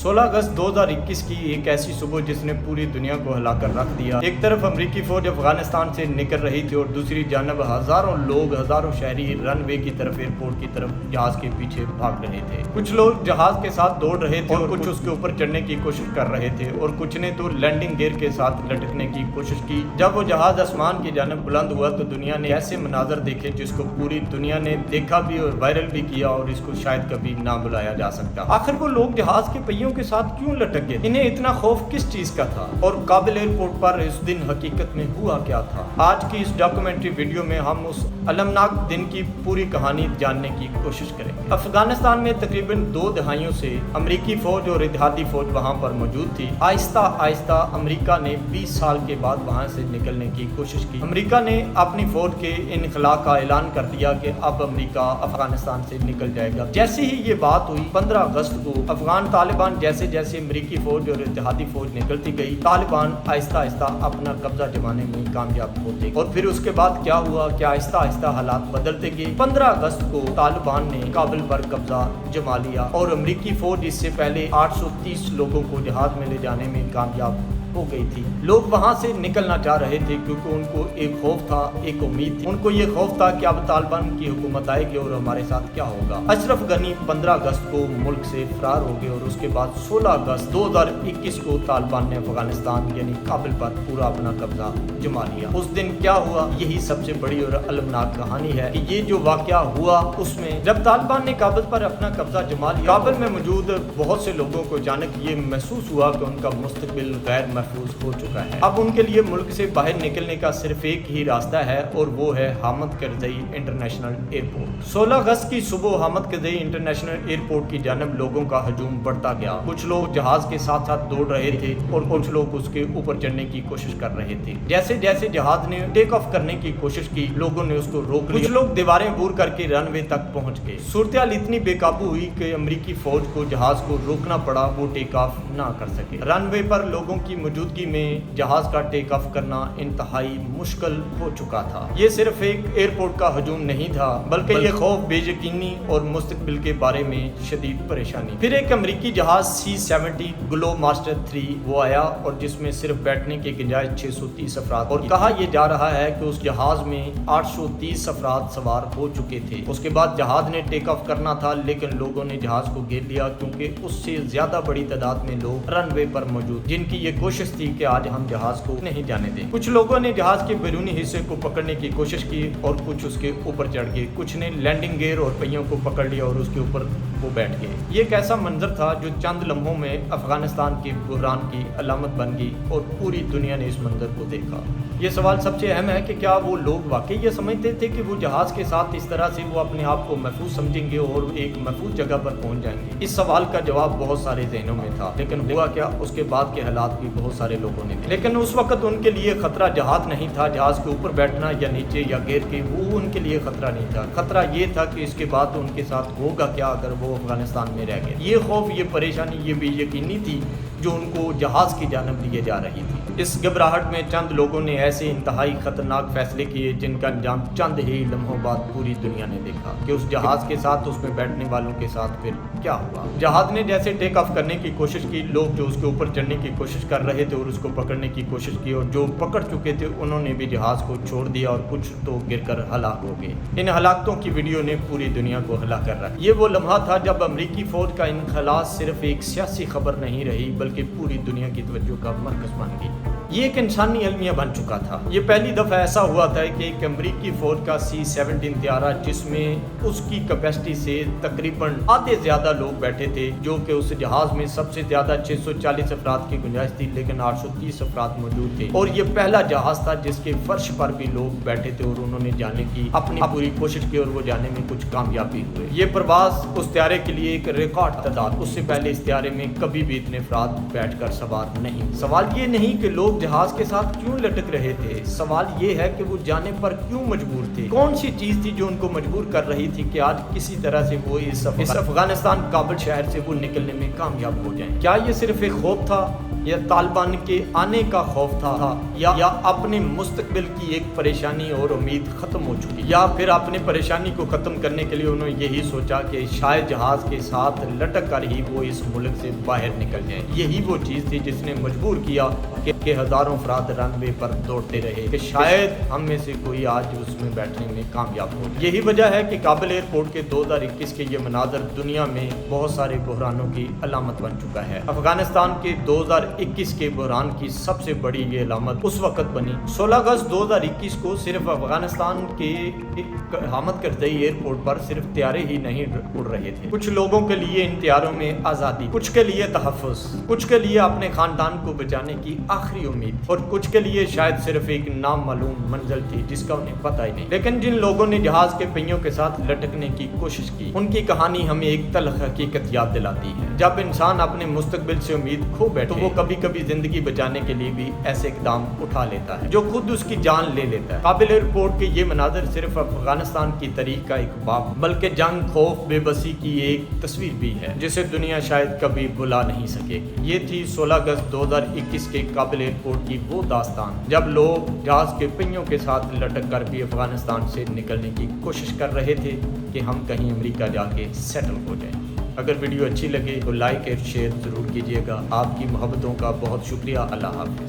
16 अगस्त 2021 की एक ऐसी सुबह जिसने पूरी दुनिया को हिला कर रख दिया। एक तरफ अमेरिकी फौज अफगानिस्तान से निकल रही थी और दूसरी जानब हजारों लोग, हजारों शहरी रनवे की तरफ, एयरपोर्ट की तरफ जहाज के पीछे भाग रहे थे। कुछ लोग जहाज के साथ दौड़ रहे थे और कुछ उसके ऊपर चढ़ने की कोशिश कर रहे थे और कुछ ने तो लैंडिंग गियर के साथ लटकने की कोशिश की। जब वो जहाज आसमान की जानब बुलंद हुआ तो दुनिया ने ऐसे मनाजर देखे जिसको पूरी दुनिया ने देखा भी और वायरल भी किया और इसको शायद कभी ना बुलाया जा सकता। आखिर वो लोग जहाज के पहियों के साथ क्यों लटक गए? इन्हें इतना खौफ किस चीज का था और काबिल एयरपोर्ट पर इस दिन हकीकत में हुआ क्या था? आज की इस डॉक्यूमेंट्री वीडियो में हम उस अलमनाक दिन की पूरी कहानी जानने की कोशिश करेंगे। अफगानिस्तान में तकरीबन 2 दहाइयों से अमेरिकी फौज और इत्तेहादी फौज वहां पर मौजूद थी। आहिस्ता आहिस्ता अमेरिका ने 20 साल के बाद वहां से निकलने की कोशिश की। अमेरिका ने अपनी फौज के इनखला का ऐलान कर दिया कि अब अमेरिका अफगानिस्तान से निकल जाएगा। जैसे ही ये बात हुई 15 अगस्त को अफगान तालिबान जैसे जैसे अमेरिकी फौज और इत्तेहादी फौज निकलती गई, तालिबान आहिस्ता आहिस्ता अपना कब्जा जमाने में कामयाब होते। और फिर उसके बाद क्या हुआ कि आहिस्ता आहिस्ता हालात बदलते गए। 15 अगस्त को तालिबान ने काबिल पर कब्जा जमा लिया और अमेरिकी फौज इससे पहले 830 लोगों को जहाज में ले जाने में कामयाब हो गई थी। लोग वहां से निकलना चाह रहे थे क्योंकि उनको एक खौफ था, एक उम्मीद थी। उनको ये खौफ था कि अब तालिबान की हुकूमत आएगी और हमारे साथ क्या होगा। अशरफ गनी 15 अगस्त को मुल्क से फरार हो गए और उसके बाद 16 अगस्त 2021 को तालिबान ने अफगानिस्तान यानी काबिल पर पूरा अपना कब्जा जमा लिया। उस दिन क्या हुआ, यही सबसे बड़ी और अलमनाक कहानी है कि ये जो वाकया हुआ उसमें जब तालिबान ने काबिल पर अपना कब्जा जमा लिया, काबिल में मौजूद बहुत से लोगों को अचानक ये महसूस हुआ कि उनका मुस्तकबिल गैर महफूज हो चुका है। अब उनके लिए मुल्क से बाहर निकलने का सिर्फ एक ही रास्ता है और वो है हामिद करज़ई इंटरनेशनल एयरपोर्ट। 16 अगस्त की सुबह हामिद करज़ई इंटरनेशनल एयरपोर्ट की जानब लोगों का हजूम बढ़ता गया। कुछ लोग जहाज के साथ साथ दौड़ रहे थे और कुछ लोग उसके ऊपर चढ़ने की कोशिश कर रहे थे। जैसे जैसे जहाज ने टेक ऑफ करने की कोशिश की, लोगों ने उसको रोक लिया। कुछ लोग दीवारें बूर करके रनवे तक पहुंच गए। सूरत-ए-हाल इतनी बेकाबू हुई कि अमेरिकी फौज को जहाज को रोकना पड़ा, वो टेक ऑफ ना कर सके। रनवे पर लोगों की मौजूदगी में जहाज का टेक ऑफ करना इंतहाई मुश्किल हो चुका था। ये सिर्फ एक एयरपोर्ट का हजूम नहीं था बल्कि ये खौफ, बेयकीनी और मुस्तकबिल के बारे में शदीद परेशानी। फिर एक अमेरिकी जहाज C-70 ग्लोब मास्टर 3 वो आया और जिसमें सिर्फ बैठने की गुंजाइश 630 अफराद और कहा यह जा रहा है कि उस जहाज में 830 अफराद सवार हो चुके थे। उसके बाद जहाज ने टेक ऑफ करना था लेकिन लोगों ने जहाज को घेर लिया क्योंकि उससे ज्यादा बड़ी तादाद में लोग रनवे पर मौजूद, जिनकी ये कोशिश थी कि आज हम जहाज को नहीं जाने दें। कुछ लोगों ने जहाज के बैरूनी हिस्से को पकड़ने की कोशिश की और कुछ उसके ऊपर चढ़ गए। कुछ ने लैंडिंग गियर और पहियों को पकड़ लिया और उसके ऊपर वो बैठ गए। ये एक ऐसा मंजर था जो चंद लम्हों में अफगानिस्तान के बुहरान की अलामत बन गई और पूरी दुनिया ने इस मंजर को देखा। ये सवाल सबसे अहम है कि क्या वो लोग वाकई ये समझते थे कि वो जहाज के साथ इस तरह से वो अपने आप को महफूज समझेंगे और एक महफूज जगह पर पहुंच जाएंगे? इस सवाल का जवाब बहुत सारे जहनों में था, लेकिन हुआ क्या, उसके बाद के हालात भी बहुत सारे लोगों ने। लेकिन उस वक्त उनके लिए खतरा जहाज नहीं था, जहाज के ऊपर बैठना या नीचे या घेर के, वो उनके लिए खतरा नहीं था। खतरा ये था कि इसके बाद उनके साथ होगा क्या अगर वो अफगानिस्तान में रह गए। ये खौफ, ये परेशानी, ये बेयकीनी थी जो उनको जहाज की जानब लिए जा रही थी। इस घबराहट में चंद लोगों ने ऐसे इंतहाई खतरनाक फैसले किए जिनका अंजाम चंद ही लम्हों बाद पूरी दुनिया ने देखा कि उस जहाज के साथ, उसमें बैठने वालों के साथ फिर क्या हुआ। जहाज ने जैसे टेक ऑफ करने की कोशिश की, लोग जो उसके ऊपर चढ़ने की कोशिश कर रहे थे और उसको पकड़ने की कोशिश की और जो पकड़ चुके थे उन्होंने भी जहाज को छोड़ दिया और कुछ तो गिरकर हलाक हो गए। इन हलाकतों की वीडियो ने पूरी दुनिया को हिला कर रखा। ये वो लम्हा था जब अमेरिकी फौज का इनखला सिर्फ एक सियासी खबर नहीं रही बल्कि पूरी दुनिया की तवज्जो का मरकज बन गई। ये एक इंसानी अलमिया बन चुका था। ये पहली दफा ऐसा हुआ था कि एक अमेरिकी फौज का C-17 त्यारा जिसमें उसकी कैपेसिटी से तकरीबन आधे ज्यादा लोग बैठे थे, जो कि उस जहाज में सबसे ज्यादा 640 अफराद की गुंजाइश थी लेकिन 830 अफराद मौजूद थे। और ये पहला जहाज था जिसके फर्श पर भी लोग बैठे थे और उन्होंने जाने की अपनी पूरी कोशिश की और वो जाने में कुछ कामयाबी हुए। ये प्रवास उस त्यारे के लिए एक रिकॉर्ड तादाद, उससे पहले इस त्यारे में कभी भी इतने अफराद बैठकर सवार नहीं। सवाल ये नहीं कि लोग जहाज के साथ क्यों लटक रहे थे, सवाल ये है कि वो जाने पर क्यों मजबूर थे। कौन सी चीज थी जो उनको मजबूर कर रही थी कि आज किसी तरह से वो इस अफगानिस्तान काबिल शहर से वो निकलने में कामयाब हो जाएं? क्या ये सिर्फ एक खौफ था یا طالبان کے آنے کا خوف تھا، یا اپنے مستقبل کی ایک پریشانی اور امید ختم ہو چکی، یا پھر اپنی پریشانی کو ختم کرنے کے لیے انہوں نے یہی سوچا کہ شاید جہاز کے ساتھ لٹک کر ہی وہ اس ملک سے باہر نکل جائیں۔ یہی وہ چیز تھی جس نے مجبور کیا کہ ہزاروں افراد رن وے پر دوڑتے رہے کہ شاید ہم میں سے کوئی آج اس میں بیٹھنے میں کامیاب ہو جائے۔ یہی وجہ ہے کہ کابل ایئرپورٹ کے 2021 کے یہ مناظر دنیا میں بہت سارے بحرانوں کی علامت بن چکا ہے۔ افغانستان کے 2021 کے بحران کی سب سے بڑی یہ علامت اس وقت بنی 16 اگست 2021 کو صرف افغانستان کے حامد کرزئی ایئرپورٹ پر صرف طیارے ہی نہیں اڑ رہے تھے۔ کچھ لوگوں کے لیے ان طیاروں میں آزادی، کچھ کے لیے تحفظ، کچھ کے لیے اپنے خاندان کو بچانے کی آخری امید، اور کچھ کے لیے شاید صرف ایک نامعلوم منزل تھی جس کا انہیں پتہ ہی نہیں۔ لیکن جن لوگوں نے جہاز کے پہیوں کے ساتھ لٹکنے کی کوشش کی، ان کی کہانی ہمیں ایک تلخ حقیقت یاد دلاتی ہے۔ جب انسان اپنے مستقبل سے امید کھو بیٹھے تو وہ کبھی کبھی زندگی بچانے کے لیے بھی ایسے اقدام اٹھا لیتا ہے جو خود اس کی جان لے لیتا ہے۔ کابل ایئرپورٹ کے یہ مناظر صرف افغانستان کی تاریخ کا ایک باب بلکہ جنگ، خوف، بے بسی کی ایک تصویر بھی ہے جسے دنیا شاید کبھی بھلا نہیں سکے گی۔ یہ تھی 16 اگست 2021 کے کابل ایئرپورٹ کی وہ داستان جب لوگ جہاز کے پہیوں کے ساتھ لٹک کر بھی افغانستان سے نکلنے کی کوشش کر رہے تھے کہ ہم کہیں امریکہ جا کے سیٹل ہو جائیں۔ اگر ویڈیو اچھی لگے تو لائک اور شیئر ضرور کیجیے گا۔ آپ کی محبتوں کا بہت شکریہ۔ اللہ حافظ۔